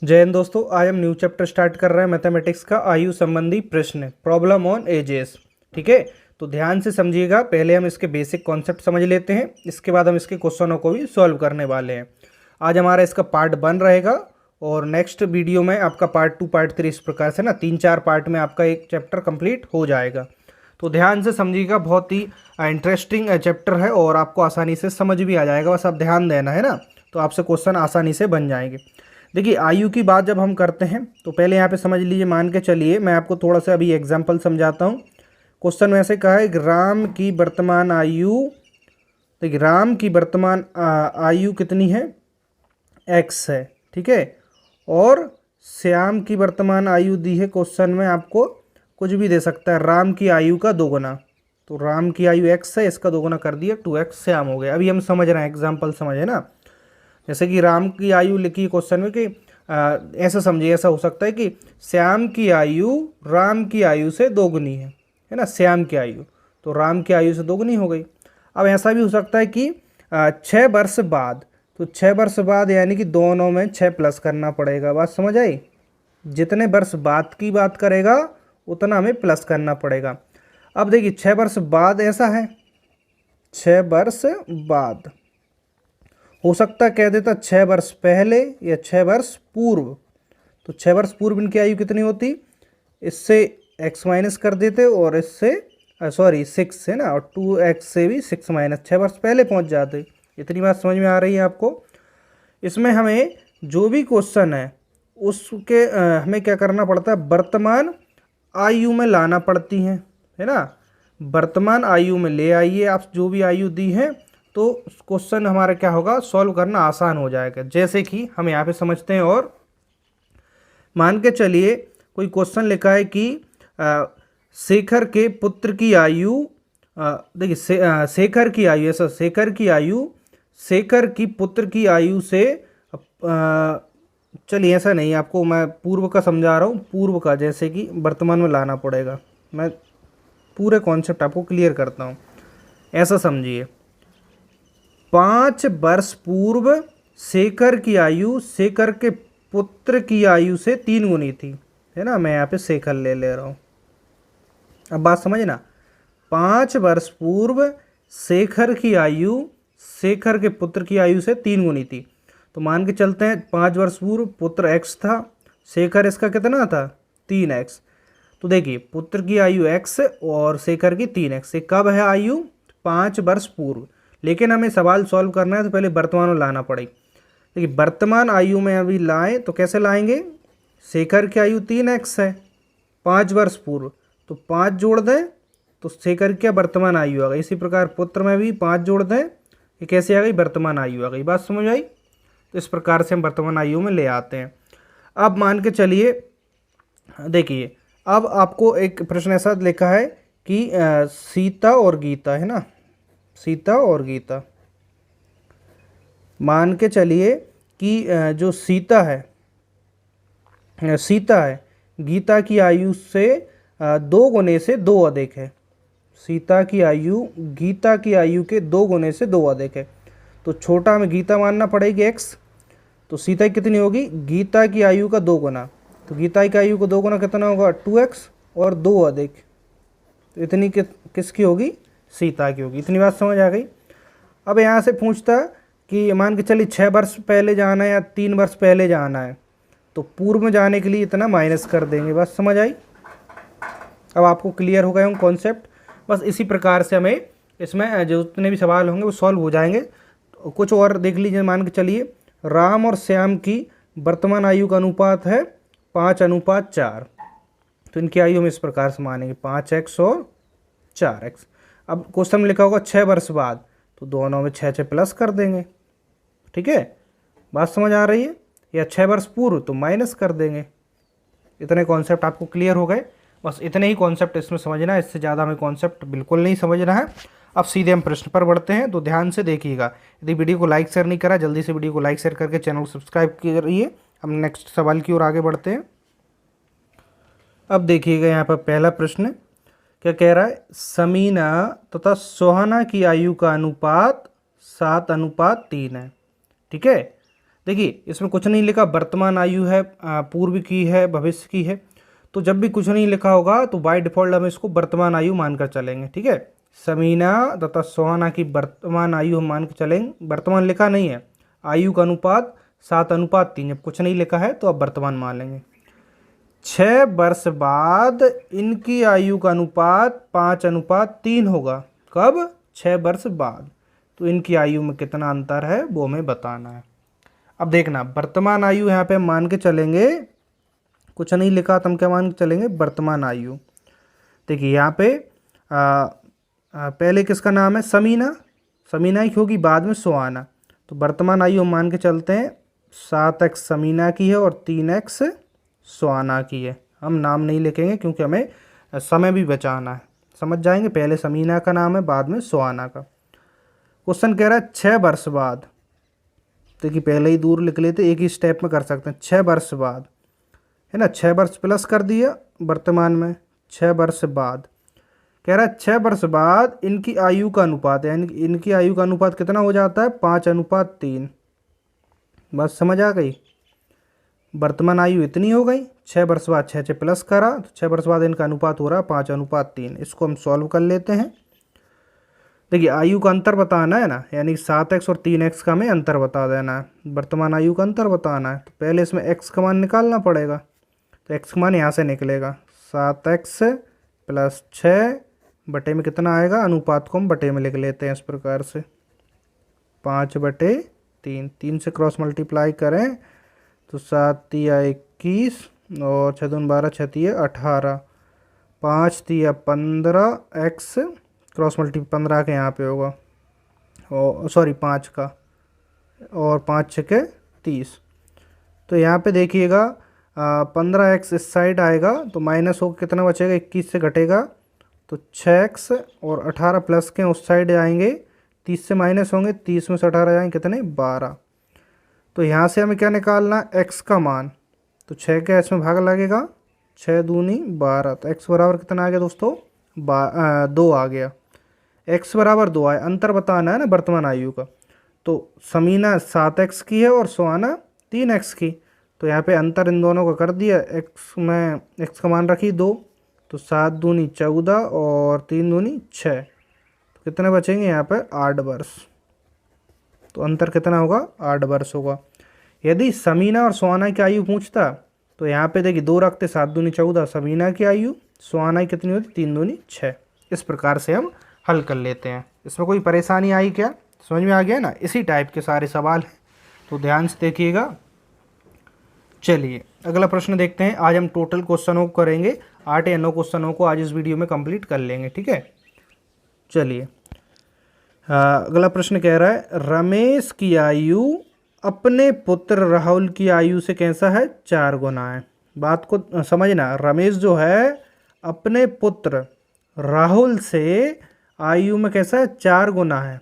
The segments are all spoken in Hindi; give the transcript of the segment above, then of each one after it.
जय हिंद दोस्तों, आज हम न्यू चैप्टर स्टार्ट कर रहे हैं मैथमेटिक्स का आयु संबंधी प्रश्न, प्रॉब्लम ऑन एजेस। ठीक है, तो ध्यान से समझिएगा। पहले हम इसके बेसिक कॉन्सेप्ट समझ लेते हैं, इसके बाद हम इसके क्वेश्चनों को भी सॉल्व करने वाले हैं। आज हमारा इसका पार्ट 1 रहेगा और नेक्स्ट वीडियो में आपका पार्ट 2 पार्ट 3 इस प्रकार से ना 3-4 पार्ट में आपका एक चैप्टर कंप्लीट हो जाएगा। तो ध्यान से समझिएगा, बहुत ही इंटरेस्टिंग चैप्टर है और आपको आसानी से समझ भी आ जाएगा। बस आप ध्यान देना है ना, तो आपसे क्वेश्चन आसानी से बन जाएंगे। देखिए, आयु की बात जब हम करते हैं तो पहले यहाँ पे समझ लीजिए, मान के चलिए मैं आपको थोड़ा सा अभी एग्जांपल समझाता हूँ। क्वेश्चन में ऐसे कहा है कि राम की वर्तमान आयु, देखिए राम की वर्तमान आयु कितनी है, x है। ठीक है, और श्याम की वर्तमान आयु दी है। क्वेश्चन में आपको कुछ भी दे सकता है, राम की आयु का दोगुना। तो राम की आयु x है, इसका दोगुना कर दिया 2x, श्याम हो गया। अभी हम समझ रहे हैं, एग्जाम्पल समझे ना। जैसे कि राम की आयु लिखी क्वेश्चन में कि ऐसा समझिए, ऐसा हो सकता है कि श्याम की आयु राम की आयु से दोगुनी है ना। श्याम की आयु तो राम की आयु से दोगुनी हो गई। अब ऐसा भी हो सकता है कि 6 वर्ष बाद, तो 6 वर्ष बाद यानी कि दोनों में 6 प्लस करना पड़ेगा। बात समझ आई? जितने वर्ष बाद की बात करेगा उतना हमें प्लस करना पड़ेगा। अब देखिए 6 वर्ष बाद ऐसा है, 6 वर्ष बाद हो सकता है कह देता 6 वर्ष पहले या 6 वर्ष पूर्व। तो 6 वर्ष पूर्व इनकी आयु कितनी होती, इससे x माइनस कर देते और इससे 6 है ना, और 2x से भी 6 माइनस, 6 वर्ष पहले पहुंच जाते। इतनी बात समझ में आ रही है आपको? इसमें हमें जो भी क्वेश्चन है उसके हमें क्या करना पड़ता है, वर्तमान आयु में लाना पड़ती है ना। वर्तमान आयु में ले आइए आप जो भी आयु दी है, तो क्वेश्चन हमारा क्या होगा, सॉल्व करना आसान हो जाएगा। जैसे कि हम यहाँ पे समझते हैं, और मान के चलिए कोई क्वेश्चन लिखा है कि शेखर के पुत्र की आयु, देखिए शेखर की आयु, ऐसा शेखर की आयु शेखर की पुत्र की आयु से, चलिए ऐसा नहीं, आपको मैं पूर्व का समझा रहा हूँ, पूर्व का जैसे कि वर्तमान में लाना पड़ेगा। मैं पूरे कॉन्सेप्ट आपको क्लियर करता हूँ, ऐसा समझिए। 5 वर्ष पूर्व शेखर की आयु शेखर के पुत्र की आयु से 3 गुनी थी, है ना। मैं यहाँ पे शेखर ले रहा हूँ, अब बात समझना। 5 वर्ष पूर्व शेखर की आयु शेखर के पुत्र की आयु से 3 गुनी थी। तो मान के चलते हैं 5 वर्ष पूर्व पुत्र x था, शेखर इसका कितना था 3x। तो देखिए पुत्र की आयु x और शेखर की 3x। ये कब है आयु, 5 वर्ष पूर्व। लेकिन हमें सवाल सॉल्व करना है तो पहले वर्तमान में लाना पड़ेगी। देखिए वर्तमान आयु में अभी लाएं तो कैसे लाएंगे, शेखर की आयु 3x है, 5 वर्ष पूर्व, तो 5 जोड़ दें तो शेखर की वर्तमान आयु आ गई। इसी प्रकार पुत्र में भी 5 जोड़ दें, ये कैसे आ गई, वर्तमान आयु आ गई। बात समझ आई? तो इस प्रकार से हम वर्तमान आयु में ले आते हैं। अब मान के चलिए, देखिए अब आपको एक प्रश्न ऐसा लिखा है कि सीता और गीता, है ना, सीता और गीता। मान के चलिए कि जो सीता है गीता की आयु से 2 गुने से 2 अधिक है। सीता की आयु गीता की आयु के 2 गुने से 2 अधिक है। तो छोटा में गीता मानना पड़ेगी x, तो सीता कितनी होगी, गीता की आयु का 2 गुना। तो गीता की आयु को 2 गुना कितना होगा, 2x और 2 अधिक, तो इतनी किसकी होगी, सीता की होगी। इतनी बात समझ आ गई। अब यहाँ से पूछता कि मान के चलिए 6 वर्ष पहले जाना है या 3 वर्ष पहले जाना है, तो पूर्व में जाने के लिए इतना माइनस कर देंगे। बस समझ आई? अब आपको क्लियर हो गए होंगे कॉन्सेप्ट। बस इसी प्रकार से हमें इसमें जो जितने भी सवाल होंगे वो सॉल्व हो जाएंगे। कुछ और देख लीजिए, मान के चलिए राम और श्याम की वर्तमान आयु का अनुपात है 5:4। तो इनकी आयु हम इस प्रकार से मानेंगे 5x और 4x। अब क्वेश्चन में लिखा होगा 6 वर्ष बाद, तो दोनों में 6 प्लस कर देंगे। ठीक है, बात समझ आ रही है? या 6 वर्ष पूर्व तो माइनस कर देंगे। इतने कॉन्सेप्ट आपको क्लियर हो गए। बस इतने ही कॉन्सेप्ट इसमें समझना है, इससे ज़्यादा हमें कॉन्सेप्ट बिल्कुल नहीं समझना है। अब सीधे हम प्रश्न पर बढ़ते हैं, तो ध्यान से देखिएगा। यदि वीडियो को लाइक शेयर नहीं करा, जल्दी से वीडियो को लाइक शेयर करके चैनल को सब्सक्राइब करिए। हम नेक्स्ट सवाल की ओर आगे बढ़ते हैं। अब देखिएगा यहाँ पर पहला प्रश्न क्या कह रहा है, समीना तथा सोहाना की आयु का अनुपात 7:3 है। ठीक है, देखिए इसमें कुछ नहीं लिखा, वर्तमान आयु है, पूर्व की है, भविष्य की है। तो जब भी कुछ नहीं लिखा होगा तो बाय डिफ़ॉल्ट हम इसको वर्तमान आयु मानकर चलेंगे, ठीक है। समीना तथा सोहाना की वर्तमान आयु हम मान के चलेंगे। वर्तमान लिखा नहीं है, आयु का अनुपात 7:3। जब कुछ नहीं लिखा है तो अब वर्तमान मान लेंगे। 6 वर्ष बाद इनकी आयु का अनुपात 5:3 होगा। कब? 6 वर्ष बाद। तो इनकी आयु में कितना अंतर है वो हमें बताना है। अब देखना, वर्तमान आयु यहाँ पे हम मान के चलेंगे, कुछ नहीं लिखा तो हम क्या मान के चलेंगे? वर्तमान आयु। देखिए यहाँ पे पहले किसका नाम है? समीना। समीना ही होगी, बाद में सोहाना। तो वर्तमान आयु हम मान के चलते हैं 7x समीना की है और 3x सोहाना की है। हम नाम नहीं लिखेंगे क्योंकि हमें समय भी बचाना है, समझ जाएंगे। पहले समीना का नाम है, बाद में सोहाना का। क्वेश्चन कह रहा है 6 वर्ष बाद। देखिए पहले ही दूर लिख लेते, एक ही स्टेप में कर सकते हैं। 6 वर्ष बाद है ना, 6 वर्ष प्लस कर दिया वर्तमान में, 6 वर्ष बाद। कह रहा है 6 वर्ष बाद इनकी आयु का अनुपात, यानी इनकी आयु का अनुपात कितना हो जाता है? 5:3। बात समझ आ गई? वर्तमान आयु इतनी हो गई, 6 वर्ष बाद 6 से प्लस करा तो 6 वर्ष बाद इनका अनुपात हो रहा है 5:3। इसको हम सॉल्व कर लेते हैं। देखिए आयु का अंतर बताना है ना, यानी 7x और 3x का हमें अंतर बता देना है, वर्तमान आयु का अंतर बताना है। तो पहले इसमें x का मान निकालना पड़ेगा। तो x का मान यहाँ से निकलेगा 7x + 6 बटे में कितना आएगा? अनुपात को हम बटे में लिख लेते हैं इस प्रकार से, 5/3। 3 से क्रॉस मल्टीप्लाई करें तो 7 × 21 और 6 दूनी 12, 6 × 18, 5 × 15, x क्रॉस मल्टीप्लाई 15 के यहाँ पे होगा, और सॉरी 5 का, और 5 × 6 = 30। तो यहाँ पे देखिएगा 15x इस साइड आएगा तो माइनस होकर कितना बचेगा? 21 से घटेगा तो 6x, और 18 प्लस के उस साइड आएंगे, 30 से माइनस होंगे, 30 में से 18 जाएंगे कितने? 12। तो यहाँ से हमें क्या निकालना? x का मान। तो 6 का इसमें भाग लगेगा, 6 दूनी 12। तो x बराबर कितना आ गया दोस्तों? 2 आ गया। x बराबर 2 आया। अंतर बताना है ना वर्तमान आयु का। तो समीना 7x की है और सोहाना 3x की। तो यहाँ पे अंतर इन दोनों का कर दिया, x में x का मान रखी 2, तो 7 दूनी 14 और 3 दूनी 6। तो कितने बचेंगे यहाँ पे? 8 वर्ष। तो अंतर कितना होगा? 8 वर्ष होगा। यदि समीना और सोहाना की आयु पूछता तो यहाँ पे देखिए 2 रखते, 7 दूनी 14 समीना की आयु, सोहाना की कितनी होती? 3 दूनी 6। इस प्रकार से हम हल कर लेते हैं। इसमें कोई परेशानी आई क्या? समझ में आ गया ना? इसी टाइप के सारे सवाल हैं, तो ध्यान से देखिएगा। चलिए अगला प्रश्न देखते हैं। आज हम टोटल क्वेश्चनों को करेंगे, 8 या 9 क्वेश्चनों को आज इस वीडियो में कंप्लीट कर लेंगे, ठीक है। चलिए अगला प्रश्न कह रहा है रमेश की आयु अपने पुत्र राहुल की आयु से कैसा है? 4 गुना है। बात को समझना, रमेश जो है अपने पुत्र राहुल से आयु में कैसा है? 4 गुना है।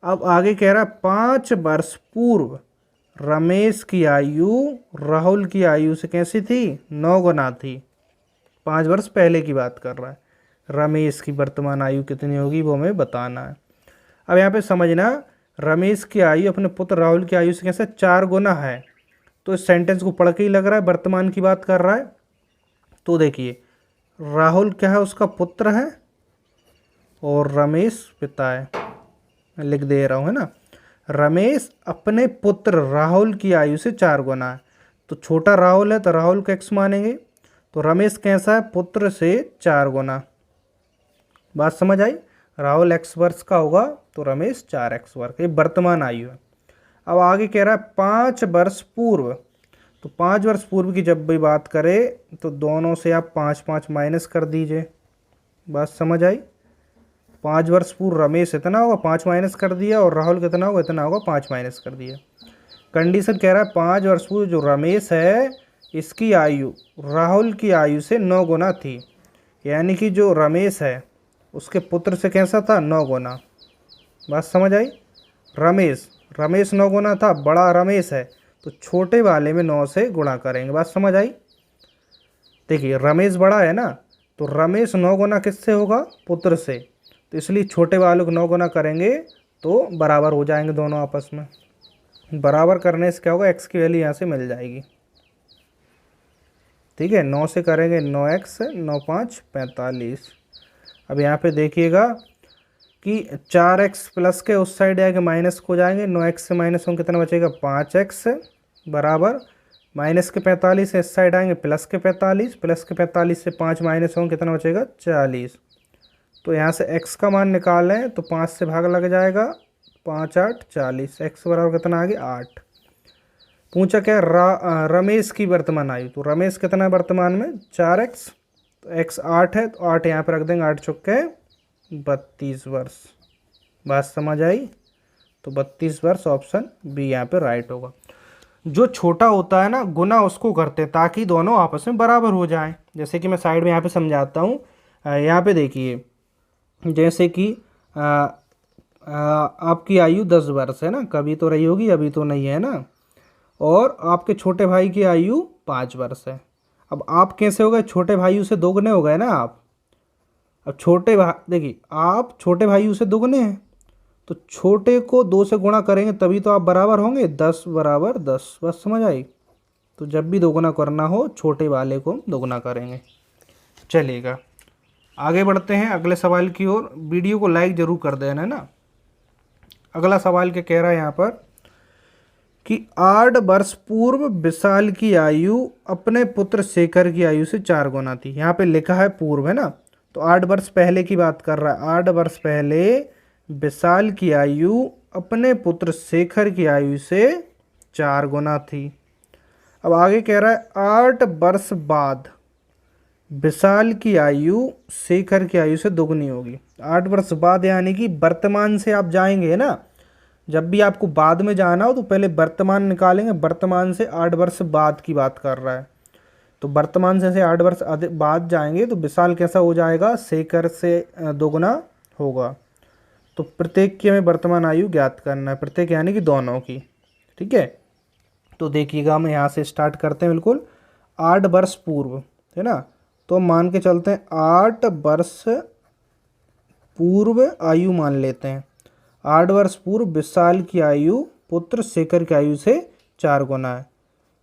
अब आगे कह रहा है 5 वर्ष पूर्व रमेश की आयु राहुल की आयु से कैसी थी? 9 गुना थी। 5 वर्ष पहले की बात कर रहा है। रमेश की वर्तमान आयु कितनी होगी वो हमें बताना है। अब यहाँ पे समझना, रमेश की आयु अपने पुत्र राहुल की आयु से कैसे 4 गुना है। तो इस सेंटेंस को पढ़ के ही लग रहा है वर्तमान की बात कर रहा है। तो देखिए राहुल क्या है? उसका पुत्र है, और रमेश पिता है। मैं लिख दे रहा हूँ, है ना। रमेश अपने पुत्र राहुल की आयु से 4 गुना है। तो छोटा राहुल है तो राहुल को x मानेंगे। तो रमेश कैसा है? पुत्र से 4 गुना। बात समझ आई? राहुल x वर्ष का होगा तो रमेश 4x वर्ष। ये वर्तमान आयु है। अब आगे कह रहा है 5 वर्ष पूर्व। तो 5 वर्ष पूर्व की जब भी बात करें तो दोनों से आप 5 माइनस कर दीजिए। बात समझ आई? 5 वर्ष पूर्व रमेश इतना होगा, 5 माइनस कर दिया, और राहुल कितना होगा? इतना होगा, 5 माइनस कर दिया। कंडीशन कह रहा है 5 वर्ष पूर्व जो रमेश है इसकी आयु राहुल की आयु से 9 गुना थी। यानी कि जो रमेश है उसके पुत्र से कैसा था? 9 गुना। बात समझ आई? रमेश 9 गुना था, बड़ा रमेश है तो छोटे वाले में 9 से गुणा करेंगे। बात समझ आई? देखिए रमेश बड़ा है ना, तो रमेश 9 गुना किससे होगा? पुत्र से। तो इसलिए छोटे वालों को 9 गुना करेंगे तो बराबर हो जाएंगे दोनों आपस में। बराबर करने से क्या होगा, x की वैल्यू यहाँ से मिल जाएगी। ठीक है, 9 से करेंगे 9x, 9 5 45। अब यहाँ पे देखिएगा कि 4x प्लस के उस साइड आएगा माइनस को जाएंगे, 9x से माइनस होंगे कितना बचेगा 5x बराबर माइनस के 45 से इस साइड आएंगे प्लस के 45, प्लस के 45 से 5 माइनस होंगे कितना बचेगा 40। तो यहाँ से x का मान निकालें तो 5 से भाग लग जाएगा, 5 8 40, x बराबर कितना आ गया 8। पूछा क्या रमेश की वर्तमान आयु, तो रमेश कितना है वर्तमान में 4x, तो x 8 है तो 8 यहाँ पर रख देंगे, 8 चुके 32 वर्ष। बात समझ आई? तो 32 वर्ष ऑप्शन बी यहाँ पे राइट होगा। जो छोटा होता है ना गुना उसको करते हैं ताकि दोनों आपस में बराबर हो जाएं। जैसे कि मैं साइड में यहाँ पे समझाता हूँ। यहाँ पे देखिए, जैसे कि आपकी आयु 10 वर्ष है ना, कभी तो रही होगी अभी तो नहीं है ना, और आपके छोटे भाई की आयु 5 वर्ष है। अब आप कैसे हो गए, छोटे भाई से दोगुने हो गए ना आप। अब छोटे भाई देखिए, आप छोटे भाई से दोगुने हैं तो छोटे को 2 से गुणा करेंगे तभी तो आप बराबर होंगे, 10 बराबर 10। बस समझ आई? तो जब भी दोगुना करना हो छोटे वाले को दोगुना करेंगे। चलिएगा आगे बढ़ते हैं अगले सवाल की ओर। वीडियो को लाइक जरूर कर देना ना। अगला सवाल क्या कह रहा है यहाँ पर कि 8 वर्ष पूर्व विशाल की आयु अपने पुत्र शेखर की आयु से 4 गुना थी। यहाँ पे लिखा है पूर्व है ना, तो 8 वर्ष पहले की बात कर रहा है। 8 वर्ष पहले विशाल की आयु अपने पुत्र शेखर की आयु से 4 गुना थी। अब आगे कह रहा है 8 वर्ष बाद विशाल की आयु शेखर की आयु से दोगुनी होगी। 8 वर्ष बाद यानी कि वर्तमान से आप जाएंगे ना, जब भी आपको बाद में जाना हो तो पहले वर्तमान निकालेंगे। वर्तमान से 8 वर्ष बाद की बात कर रहा है, तो वर्तमान से 8 वर्ष बाद जाएंगे तो विशाल कैसा हो जाएगा, शेखर से दोगुना होगा। तो प्रत्येक की हमें वर्तमान आयु ज्ञात करना है, प्रत्येक यानी कि दोनों की। ठीक है, तो देखिएगा हम यहाँ से स्टार्ट करते हैं। बिल्कुल 8 वर्ष पूर्व है ना, तो मान के चलते हैं 8 वर्ष पूर्व आयु मान लेते हैं। 8 वर्ष पूर्व विशाल की आयु पुत्र शेखर की आयु से 4 गुना है।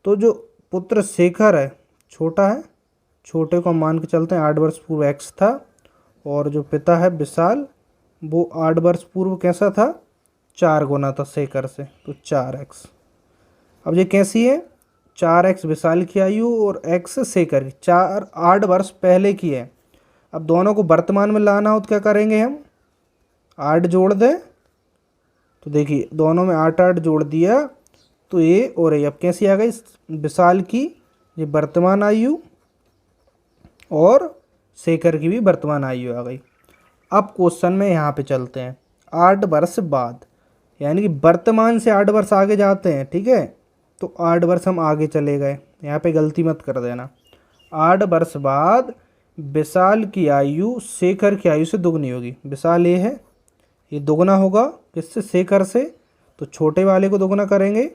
तो जो पुत्र शेखर है छोटा है, छोटे को मान के चलते हैं 8 वर्ष पूर्व x था, और जो पिता है विशाल वो 8 वर्ष पूर्व कैसा था, 4 गुना था शेखर से, तो 4x। अब ये कैसी है, 4x विशाल की आयु और x शेखर की, 8 वर्ष पहले की है। अब दोनों को वर्तमान में लाना हो तो क्या करेंगे हम, 8 जोड़ दें। तो देखिए दोनों में 8 8 जोड़ दिया तो ये और ये अब कैसी आ गई, विशाल की ये वर्तमान आयु और शेखर की भी वर्तमान आयु आ गई। अब क्वेश्चन में यहाँ पे चलते हैं 8 वर्ष बाद, यानी कि वर्तमान से 8 वर्ष आगे जाते हैं। ठीक है, तो 8 वर्ष हम आगे चले गए, यहाँ पे गलती मत कर देना। 8 वर्ष बाद विशाल की आयु शेखर की आयु से दुगनी होगी। विशाल ये है, ये दोगुना होगा किससे, शेखर से, तो छोटे वाले को दोगुना करेंगे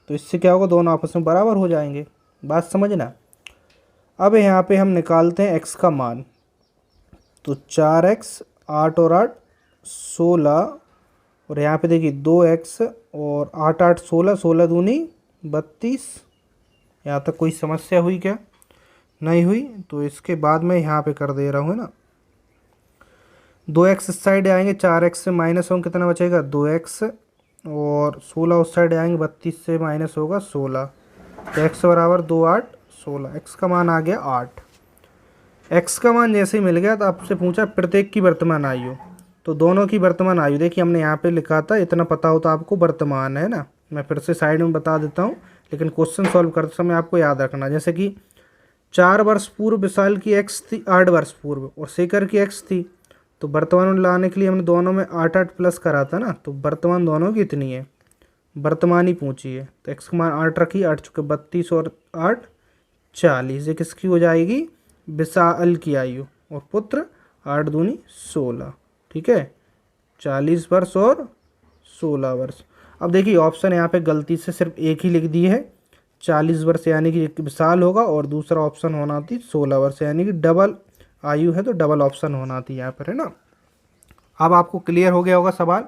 तो इससे क्या होगा, दोनों आपस में बराबर हो जाएंगे। बात समझना। अब यहाँ पे हम निकालते हैं x का मान, तो 4x 8 और 8 16, और यहाँ पे देखिए 2x और 8 8 16, 16 दूनी 32। यहाँ तक कोई समस्या हुई क्या, नहीं हुई? तो इसके बाद मैं यहाँ पे कर दे रहा हूँ ना, 2x इस साइड आएंगे, 4x से माइनस होंगे कितना बचेगा 2x, और 16 उस साइड आएंगे, 32 से माइनस होगा 16, तो x बराबर 2 8 16। x का मान आ गया 8। x का मान जैसे ही मिल गया तो आपसे पूछा प्रत्येक की वर्तमान आयु, तो दोनों की वर्तमान आयु देखिए हमने यहाँ पे लिखा था, इतना पता होता आपको वर्तमान है ना। मैं फिर से साइड में बता देता हूँ, लेकिन क्वेश्चन सॉल्व करते समय आपको याद रखना। जैसे कि 4 वर्ष पूर्व विशाल की x थी 8 वर्ष पूर्व, और शेखर की x थी, तो वर्तमान में लाने के लिए हमने दोनों में 8 8 प्लस करा था ना, तो वर्तमान दोनों की इतनी है, वर्तमान ही पूछी है। तो x का मान 8 रखी, 8 चुके 32 और 8 40। ये किसकी हो जाएगी, विशाल की आयु, और पुत्र 8 दूनी 16। ठीक है, 40 वर्ष और 16 वर्ष। अब देखिए ऑप्शन यहाँ पे गलती से सिर्फ एक ही लिख दी है, 40 वर्ष यानी कि विशाल होगा, और दूसरा ऑप्शन होना थी 16 वर्ष यानी कि डबल आयु है, तो डबल ऑप्शन होना थी यहाँ पर है ना। अब आपको क्लियर हो गया होगा सवाल।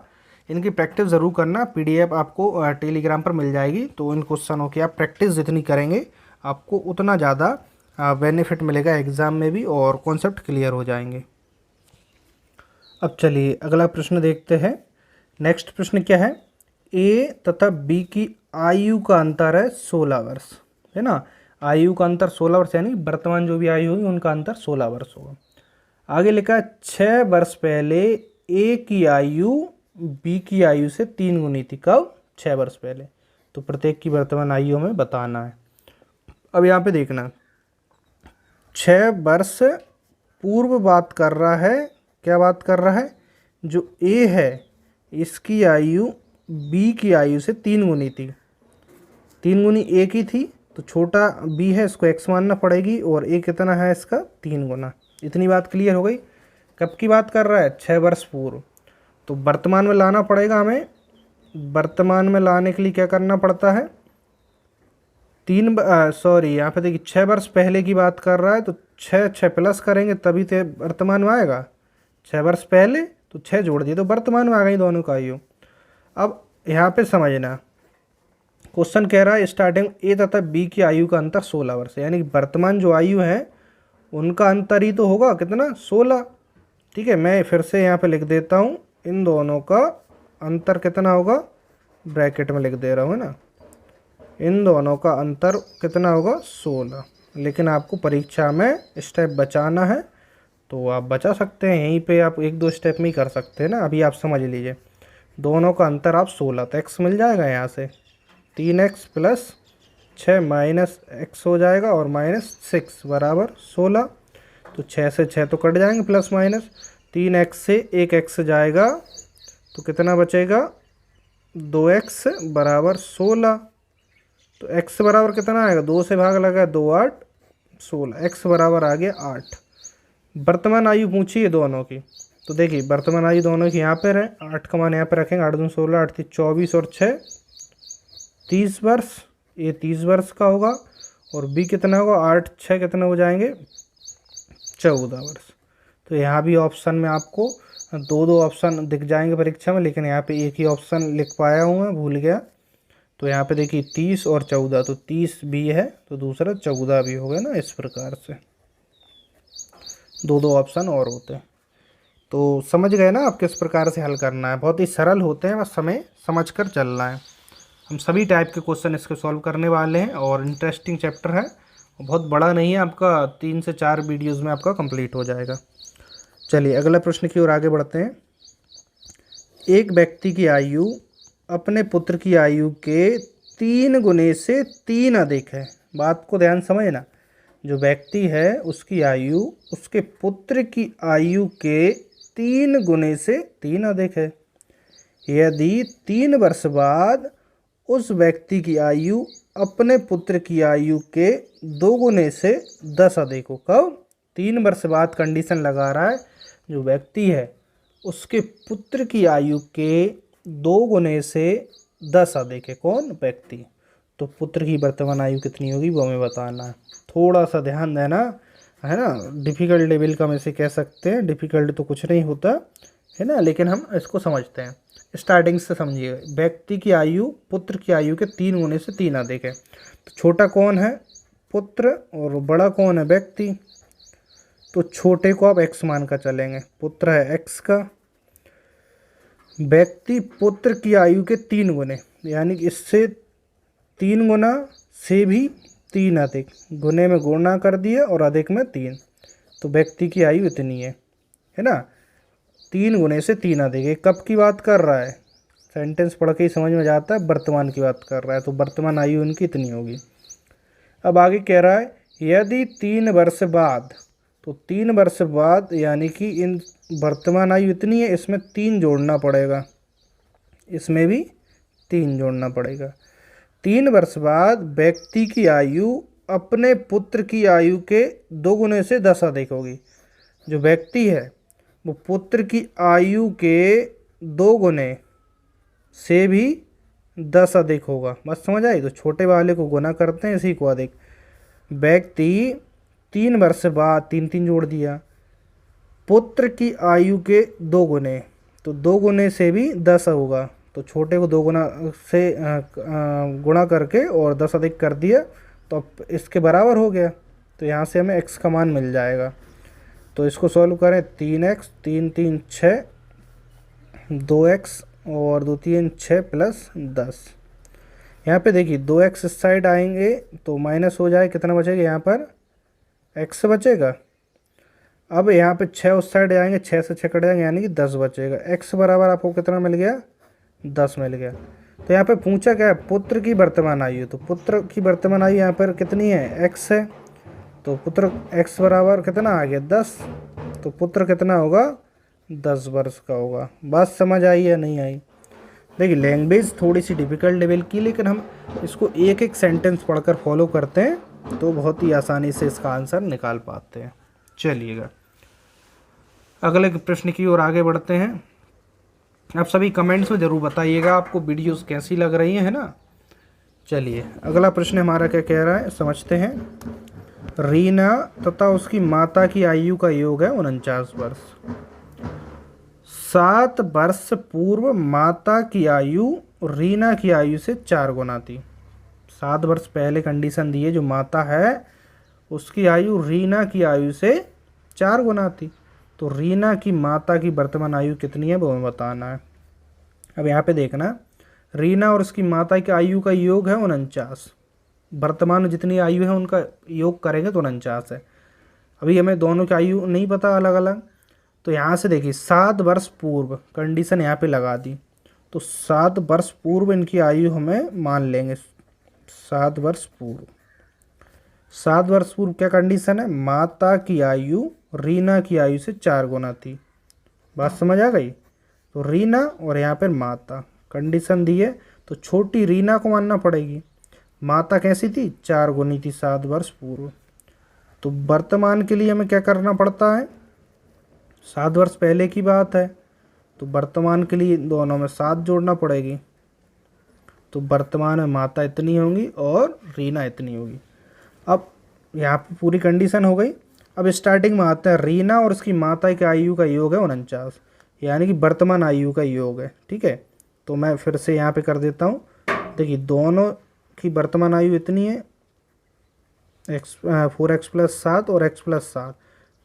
इनकी प्रैक्टिस ज़रूर करना। PDF आपको टेलीग्राम पर मिल जाएगी, तो इन क्वेश्चनों की आप प्रैक्टिस जितनी करेंगे आपको उतना ज़्यादा बेनिफिट मिलेगा एग्ज़ाम में भी, और कॉन्सेप्ट क्लियर हो जाएंगे। अब चलिए अगला प्रश्न देखते हैं। नेक्स्ट प्रश्न क्या है, A तथा B की आयु का अंतर है 16 वर्ष, है ना। आयु का अंतर 16 वर्ष, यानी वर्तमान जो भी आयु होगी उनका अंतर 16 वर्ष होगा। आगे लिखा है 6 वर्ष पहले A की आयु B की आयु से 3 गुनी थी। कब? 6 वर्ष पहले। तो प्रत्येक की वर्तमान आयु हमें बताना है। अब यहाँ पे देखना, 6 वर्ष पूर्व बात कर रहा है, क्या बात कर रहा है, जो A है इसकी आयु B की आयु से 3 गुनी थी। 3 गुनी A की थी, तो छोटा B है इसको x मानना पड़ेगी, और A कितना है इसका 3 गुना। इतनी बात क्लियर हो गई। कब की बात कर रहा है? 6 वर्ष पूर्व। तो वर्तमान में लाना पड़ेगा हमें। वर्तमान में लाने के लिए क्या करना पड़ता है, यहाँ पे देखिए 6 वर्ष पहले की बात कर रहा है, तो 6 प्लस करेंगे तभी तो वर्तमान में आएगा। 6 वर्ष पहले तो 6 जोड़ दिए तो वर्तमान में आ गई दोनों का आयु। अब यहाँ पे समझना, क्वेश्चन कह रहा है स्टार्टिंग A तथा B की आयु का अंतर 16 वर्ष, यानी वर्तमान जो आयु है उनका अंतर ही तो होगा कितना, 16। ठीक है, मैं फिर से यहाँ पे लिख देता हूँ, इन दोनों का अंतर कितना होगा, ब्रैकेट में लिख दे रहा हूँ, है ना। इन दोनों का अंतर कितना होगा, 16। लेकिन आपको परीक्षा में स्टेप बचाना है, तो आप बचा सकते हैं यहीं पे, आप 1-2 स्टेप में ही कर सकते हैं ना। अभी आप समझ लीजिए, दोनों का अंतर आप 16, तो x मिल जाएगा यहाँ से 3x प्लस 6 माइनस x हो जाएगा, और माइनस 6 बराबर 16। तो 6 से 6 तो कट जाएंगे, प्लस माइनस 3x से 1x जाएगा, तो कितना बचेगा, 2x बराबर 16। तो x बराबर कितना आएगा, 2 से भाग लगा 2 8 16, x बराबर आ गया 8। वर्तमान आयु पूछी है दोनों की, तो देखिए वर्तमान आयु दोनों की यहाँ पर है, 8 का मान यहाँ पर रखेंगे, 8 दूनी 16, 8 3 24 और 6 30 वर्ष। ये 30 वर्ष का होगा, और B कितना होगा, 8 6 कितने हो जाएंगे, 14 वर्ष। तो यहाँ भी ऑप्शन में आपको 2-2 ऑप्शन दिख जाएंगे परीक्षा में, लेकिन यहाँ पे एक ही ऑप्शन लिख पाया हूँ मैं, भूल गया। तो यहाँ पे देखिए 30 और 14, तो 30 भी है तो दूसरा 14 भी हो गया ना। इस प्रकार से 2-2 ऑप्शन और होते हैं। तो समझ गए ना आप किस प्रकार से हल करना है, बहुत ही सरल होते हैं, बस हमें समझ कर चलना है। हम सभी टाइप के क्वेश्चन इसके सॉल्व करने वाले हैं, और इंटरेस्टिंग चैप्टर है, बहुत बड़ा नहीं है, आपका 3 से 4 वीडियोज़ में आपका कंप्लीट हो जाएगा। चलिए अगला प्रश्न की ओर आगे बढ़ते हैं। एक व्यक्ति की आयु अपने पुत्र की आयु के 3 गुने से 3 अधिक है। बात को ध्यान समझना, जो व्यक्ति है उसकी आयु उसके पुत्र की आयु के 3 गुने से 3 अधिक है। यदि 3 वर्ष बाद उस व्यक्ति की आयु अपने पुत्र की आयु के 2 गुने से 10 अधिक हो। कब? 3 वर्ष बाद कंडीशन लगा रहा है, जो व्यक्ति है उसके पुत्र की आयु के 2 गुने से 10 अधिक है। कौन? व्यक्ति। तो पुत्र की वर्तमान आयु कितनी होगी वो हमें बताना है। थोड़ा सा ध्यान देना है ना, डिफ़िकल्ट लेवल का हम इसे कह सकते हैं। डिफ़िकल्ट तो कुछ नहीं होता है ना, लेकिन हम इसको समझते हैं। स्टार्टिंग से समझिए, व्यक्ति की आयु पुत्र की आयु के 3 गुने से 3 अधिक है। तो छोटा कौन है? पुत्र, और बड़ा कौन है? व्यक्ति। तो छोटे को आप x मान कर चलेंगे, पुत्र है x का, व्यक्ति पुत्र की आयु के 3 गुने, यानी कि इससे 3 गुना से भी 3 अधिक, गुने में गुणा कर दिया और अधिक में 3, तो व्यक्ति की आयु इतनी है ना। 3 गुने से 3 अधिक। ये कब की बात कर रहा है? सेंटेंस पढ़ के ही समझ में जाता है, वर्तमान की बात कर रहा है, तो वर्तमान आयु उनकी इतनी होगी। अब आगे कह रहा है यदि 3 वर्ष बाद, तो 3 वर्ष बाद यानी कि इन वर्तमान आयु इतनी है, इसमें 3 जोड़ना पड़ेगा, इसमें भी 3 जोड़ना पड़ेगा। 3 वर्ष बाद व्यक्ति की आयु अपने पुत्र की आयु के 2 गुने से 10 अधिक होगी। जो व्यक्ति है वो पुत्र की आयु के 2 गुने से भी 10 अधिक होगा। बस समझ आई? तो छोटे वाले को गुना करते हैं, इसी को अधिक। व्यक्ति 3 वर्ष बाद 3 3 जोड़ दिया, पुत्र की आयु के 2 गुने, तो तो 2 गुने से भी 10 होगा, तो छोटे को 2 गुना से गुणा करके और 10 अधिक कर दिया तो अब इसके बराबर हो गया। तो यहाँ से हमें x का मान मिल जाएगा। तो इसको सॉल्व करें, 3x 3 3 6, 2x और 2 3 6 प्लस 10। यहाँ पे देखिए 2x इस साइड आएंगे तो माइनस हो जाए, कितना बचेगा यहाँ पर x बचेगा। अब यहाँ पे 6 उस साइड आएंगे, 6 से 6 कट जाएंगे यानी कि 10 बचेगा। x बराबर आपको कितना मिल गया, 10 मिल गया। तो यहाँ पे पूछा क्या है, पुत्र की वर्तमान आयु। तो पुत्र की वर्तमान आयु यहाँ पर कितनी है, x है। तो पुत्र x बराबर कितना आ गया, 10। तो पुत्र कितना होगा, 10 वर्ष का होगा। बात समझ आई या नहीं आई? देखिए लैंग्वेज थोड़ी सी डिफ़िकल्ट लेवल की, लेकिन हम इसको एक एक सेंटेंस पढ़कर फॉलो करते हैं तो बहुत ही आसानी से इसका आंसर निकाल पाते हैं। चलिएगा अगले प्रश्न की ओर आगे बढ़ते हैं। आप सभी कमेंट्स में ज़रूर बताइएगा आपको वीडियोस कैसी लग रही हैं, है ना। चलिए अगला प्रश्न हमारा क्या कह रहा है, समझते हैं। रीना तथा उसकी माता की आयु का योग है 49 वर्ष। 7 वर्ष पूर्व माता की आयु रीना की आयु से 4 गुना थी। 7 वर्ष पहले कंडीशन दी है, जो माता है उसकी आयु रीना की आयु से 4 गुना थी। तो रीना की माता की वर्तमान आयु कितनी है वो हमें बताना है। अब यहाँ पे देखना, रीना और उसकी माता की आयु का योग है 49। वर्तमान में जितनी आयु है उनका योग करेंगे तो 49 है। अभी हमें दोनों की आयु नहीं पता अलग अलग, तो यहाँ से देखिए 7 वर्ष पूर्व कंडीशन यहाँ पे लगा दी। तो 7 वर्ष पूर्व इनकी आयु हमें मान लेंगे। 7 वर्ष पूर्व, 7 वर्ष पूर्व क्या कंडीशन है, माता की आयु रीना की आयु से 4 गुना थी। बात समझ आ गई। तो रीना और यहाँ पर माता कंडीशन दी है, तो छोटी रीना को मानना पड़ेगी। माता कैसी थी, 4 गुनी थी 7 वर्ष पूर्व। तो वर्तमान के लिए हमें क्या करना पड़ता है, 7 वर्ष पहले की बात है, तो वर्तमान के लिए दोनों में 7 जोड़ना पड़ेगी। तो वर्तमान में माता इतनी होंगी और रीना इतनी होगी। अब यहाँ पे पूरी कंडीशन हो गई। अब स्टार्टिंग में आता है, रीना और उसकी माता की आयु का योग है 49, यानी कि वर्तमान आयु का योग है। ठीक है, तो मैं फिर से यहाँ पे कर देता हूँ। देखिए दोनों की वर्तमान आयु इतनी है, 4x प्लस 7 और x प्लस 7,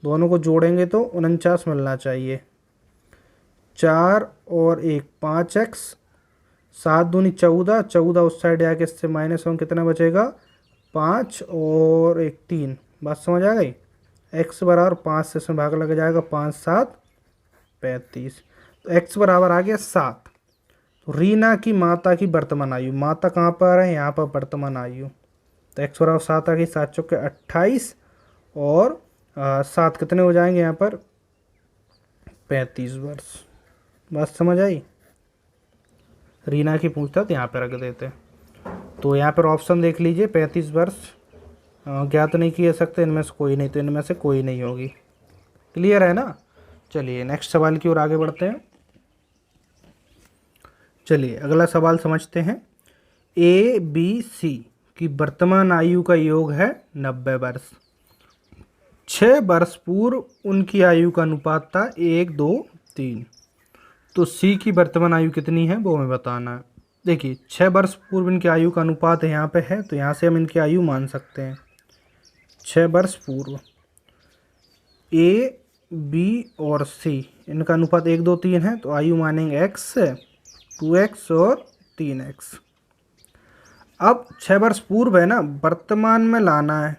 दोनों को जोड़ेंगे तो 49 मिलना चाहिए। 4 और 1 5x, 7 दूनी 14, 14 उस साइड आके इससे माइनस होंगे, कितना बचेगा 5 और 1 3। बात समझ आ गई। x बराबर 5 से इसमें भाग लग जाएगा, 5 7 35। तो x बराबर आ गया 7। तो रीना की माता की वर्तमान आयु, माता कहाँ पर है, यहाँ पर वर्तमान आयु। तो x बराबर 7 आ गई, 7 चौके 28 और 7 कितने हो जाएंगे यहाँ पर 35 वर्ष। बात समझ आई। रीना की पूछता तो यहाँ पर रख देते। तो यहाँ पर ऑप्शन देख लीजिए, 35 वर्ष ज्ञात नहीं किए सकते, इनमें से कोई नहीं, तो इनमें से कोई नहीं होगी। क्लियर है ना। चलिए नेक्स्ट सवाल की ओर आगे बढ़ते हैं। चलिए अगला सवाल समझते हैं। ए बी सी की वर्तमान आयु का योग है 90 वर्ष। 6 वर्ष पूर्व उनकी आयु का अनुपात था 1 2 3। तो सी की वर्तमान आयु कितनी है वो हमें बताना है। देखिए 6 वर्ष पूर्व इनकी आयु का अनुपात यहाँ पे है, तो यहाँ से हम इनकी आयु मान सकते हैं। 6 वर्ष पूर्व ए बी और सी इनका अनुपात 1 2 3 है, तो आयु मानेंगे x, 2x और 3x। अब 6 वर्ष पूर्व है ना, वर्तमान में लाना है,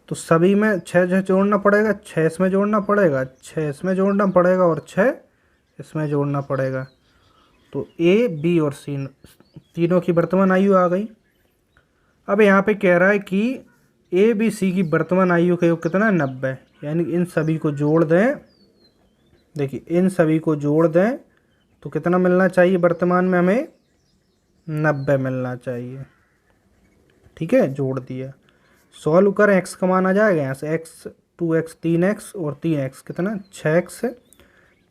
तो सभी में 6 जोड़ना पड़ेगा, 6 इसमें जोड़ना पड़ेगा, 6 इसमें जोड़ना पड़ेगा और 6 इसमें जोड़ना पड़ेगा। तो ए बी और सी तीनों की वर्तमान आयु आ गई। अब यहाँ पे कह रहा है कि ए बी सी की वर्तमान आयु का योग कितना है 90, यानी इन सभी को जोड़ दें। देखिए इन सभी को जोड़ दें तो कितना मिलना चाहिए, वर्तमान में हमें 90 मिलना चाहिए। ठीक है, जोड़ दिया। सॉल्व करें, x का मान आ जाएगा यहाँ से, x 2x 3x और 3x कितना 6x,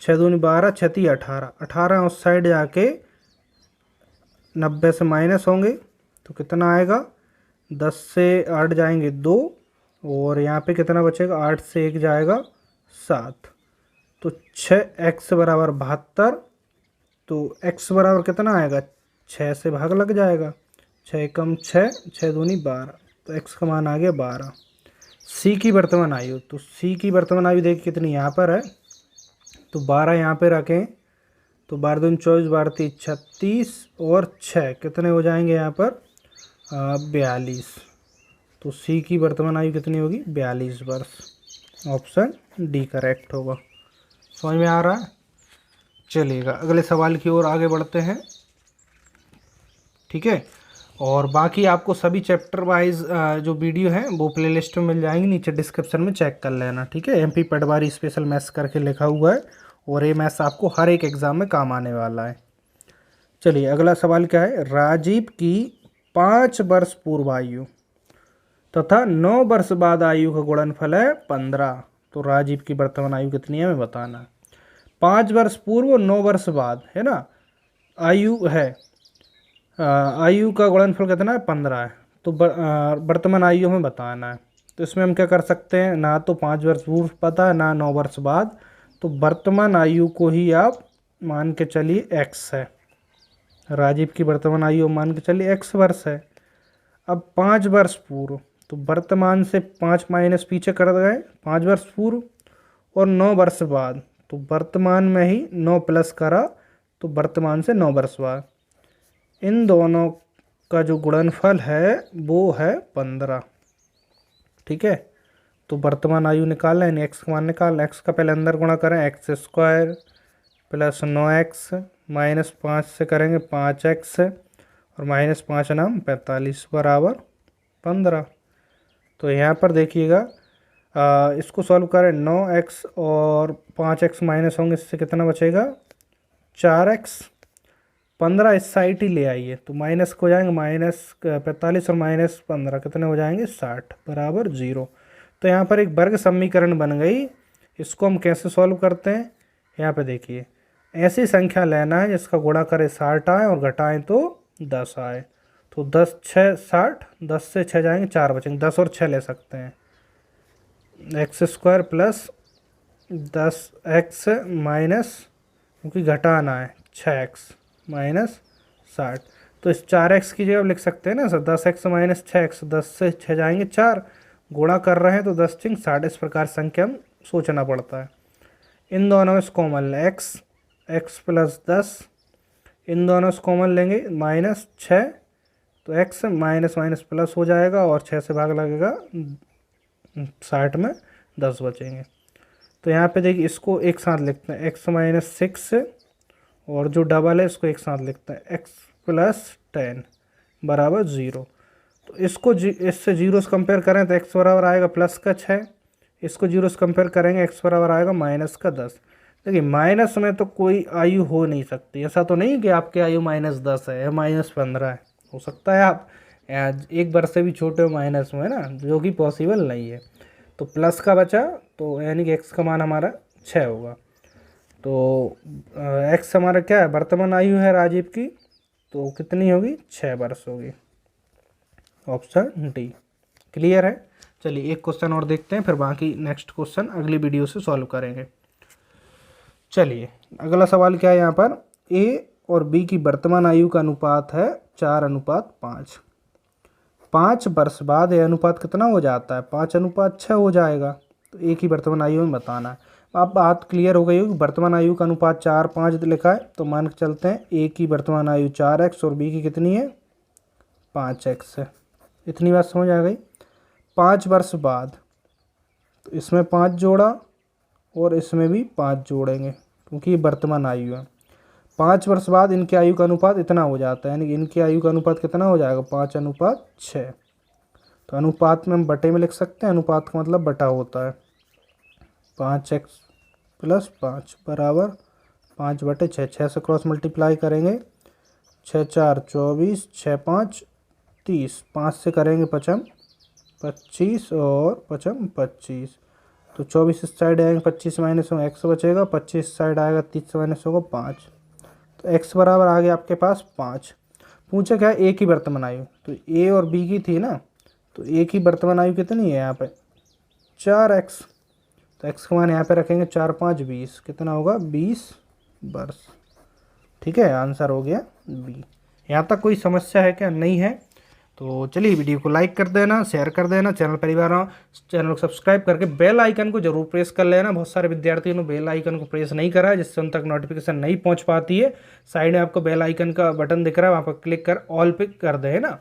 6 दूनी 12, 6 3 18, 18 उस साइड जाके 90 से माइनस होंगे तो कितना आएगा, 10 से 8 जाएंगे 2 और यहाँ पे कितना बचेगा, 8 से 1 जाएगा 7। तो 6x बराबर 72, तो x बराबर कितना आएगा, 6 से भाग लग जाएगा, 6 कम 6, 6 दूनी 12, तो x का मान आ गया 12। सी की वर्तमान आयु, तो सी की वर्तमान आयु देखिए कितनी यहाँ पर है, तो 12 यहाँ पे रखें, तो 12 दूनी 24, 12 तीन 36 और 6 कितने हो जाएंगे यहाँ पर 42। तो सी की वर्तमान आयु कितनी होगी, 42 वर्ष। ऑप्शन डी करेक्ट होगा। समझ में आ रहा है। चलिएगा अगले सवाल की ओर आगे बढ़ते हैं। ठीक है, और बाकी आपको सभी चैप्टर वाइज जो वीडियो है वो प्लेलिस्ट में मिल जाएंगी, नीचे डिस्क्रिप्शन में चेक कर लेना। ठीक है, MP पटवारी स्पेशल मैथ्स करके लिखा हुआ है, और ये मैथ्स आपको हर एक एग्ज़ाम में काम आने वाला है। चलिए अगला सवाल क्या है, राजीव की 5 वर्ष पूर्व आयु तथा 9 वर्ष बाद आयु का गुणनफल है 15। तो राजीव की वर्तमान आयु कितनी है हमें बताना है। 5 वर्ष पूर्व और 9 वर्ष बाद है ना आयु है, आयु का गुणनफल कितना है 15 है। तो वर्तमान आयु हमें बताना है। तो इसमें हम क्या कर सकते हैं, ना तो 5 वर्ष पूर्व पता है ना 9 वर्ष बाद, तो वर्तमान आयु को ही आप मान के चलिए x है। राजीव की वर्तमान आयु मान के चलिए x वर्ष है। अब 5 वर्ष पूर्व, तो वर्तमान से 5 माइनस पीछे कर गए, 5 वर्ष पूर्व और 9 वर्ष बाद, तो वर्तमान में ही 9 प्लस करा, तो वर्तमान से 9 वर्ष बाद, इन दोनों का जो गुणनफल है वो है 15। ठीक है, तो वर्तमान आयु निकालना है, एक्स का मान निकालना, एक्स का पहले अंदर गुणा करें, x square plus 9x minus 5 से करेंगे 5x और माइनस 5 नाम 45 बराबर 15। तो यहाँ पर देखिएगा इसको सॉल्व करें, 9x और 5x माइनस होंगे, इससे कितना बचेगा 4x। 15 इस साइड ही ले आइए, तो माइनस को जाएंगे, माइनस 45 और माइनस 15 कितने हो जाएंगे 60 बराबर 0। तो यहाँ पर एक वर्ग समीकरण बन गई। इसको हम कैसे सॉल्व करते हैं, यहाँ पे देखिए, ऐसी संख्या लेना है जिसका गुणा करे 60 आए और घटाएं तो 10 आए। तो 10 6 60, 10 से 6 जाएंगे 4 बचेंगे, 10 और 6 ले सकते हैं, x square plus 10x minus, क्योंकि घटाना है 6x माइनस 60। तो इस 4x की जगह लिख सकते हैं ना सर, 10x माइनस 6x, 10 से 6 जाएंगे 4, गुणा कर रहे हैं तो 10 चिंग 60। इस प्रकार संख्या में सोचना पड़ता है। इन दोनों में कॉमन x प्लस 10, इन दोनों से कॉमन लेंगे माइनस 6, तो x माइनस माइनस प्लस हो जाएगा और 6 से भाग लगेगा, 60 में 10 बचेंगे। तो यहाँ पे देखिए इसको एक साथ लिखते हैं, x माइनस 6 और जो डबल है इसको एक साथ लिखते हैं, x प्लस 10 बराबर 0। तो इसको इससे 0 से कंपेयर करें तो x बराबर आएगा प्लस का 6, इसको 0 से कंपेयर करेंगे x बराबर आएगा माइनस का 10। देखिए माइनस में तो कोई आयु हो नहीं सकती, ऐसा तो नहीं कि आपकी आयु माइनस 10 है या माइनस 15 है, हो सकता है आप एक वर्ष से भी छोटे हो माइनस में, है ना, जो कि पॉसिबल नहीं है। तो प्लस का बचा, तो यानी कि x का मान हमारा 6 होगा। तो x हमारा क्या है, वर्तमान आयु है राजीव की, तो कितनी होगी 6 वर्ष होगी। ऑप्शन डी क्लियर है। चलिए एक क्वेश्चन और देखते हैं, फिर बाकी नेक्स्ट क्वेश्चन अगली वीडियो से सॉल्व करेंगे। चलिए अगला सवाल क्या है, यहाँ पर a और b की वर्तमान आयु का अनुपात है 4:5। 5 वर्ष बाद यह अनुपात कितना हो जाता है, 5:6 हो जाएगा। तो a की वर्तमान आयु में बताना है। अब बात क्लियर हो गई होगी, वर्तमान आयु का अनुपात 4:5 लिखा है, तो मान के चलते हैं a की वर्तमान आयु 4x और b की कितनी है 5x है। इतनी बात समझ आ गई। 5 वर्ष बाद, तो इसमें 5 जोड़ा और इसमें भी 5 जोड़ेंगे, क्योंकि ये वर्तमान आयु है। 5 वर्ष बाद इनकी आयु का अनुपात इतना हो जाता है, यानी कि इनकी आयु का अनुपात कितना हो जाएगा 5:6। तो अनुपात में हम बटे में लिख सकते हैं, अनुपात का मतलब बटा होता है। 5x प्लस 5 बराबर 5/6, 6 से क्रॉस मल्टीप्लाई करेंगे, 6 4 24, 6 5 30, 5 से करेंगे 5 25 और 5 25, तो 24 इस साइड आएंगे, 25 माइनस होगा x बचेगा, 25 साइड आएगा, 30 माइनस होगा 5। तो x बराबर आ गया आपके पास 5। पूछा क्या है a की वर्तमान आयु, तो a और b की थी ना, तो a की वर्तमान आयु कितनी है यहाँ पे 4x, तो x का मान यहाँ पे रखेंगे 4 5 20, कितना होगा 20 वर्ष। ठीक है, आंसर हो गया बी। यहाँ तक कोई समस्या है क्या? नहीं है। तो चलिए वीडियो को लाइक कर देना, शेयर कर देना, चैनल परिवार चैनल को सब्सक्राइब करके बेल आइकन को जरूर प्रेस कर लेना। बहुत सारे विद्यार्थियों ने बेल आइकन को प्रेस नहीं करा है, जिससे उन तक नोटिफिकेशन नहीं पहुंच पाती है। साइड में आपको बेल आइकन का बटन दिख रहा है, वहाँ पर क्लिक कर ऑल पे कर दे, है ना।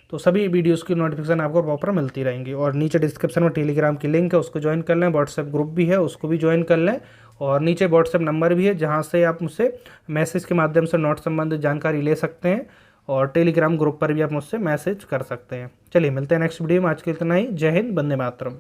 तो सभी वीडियोस की नोटिफिकेशन आपको प्रॉपर मिलती रहेंगी। और नीचे डिस्क्रिप्शन में टेलीग्राम की लिंक है, उसको ज्वाइन कर लें। व्हाट्सएप ग्रुप भी है, उसको भी ज्वाइन कर लें। और नीचे व्हाट्सएप नंबर भी है, जहाँ से आप मुझसे मैसेज के माध्यम से नोट संबंधित जानकारी ले सकते हैं। और टेलीग्राम ग्रुप पर भी आप मुझसे मैसेज कर सकते हैं। चलिए मिलते हैं नेक्स्ट वीडियो में। आज के इतना ही। जय हिंद, वंदे मातरम।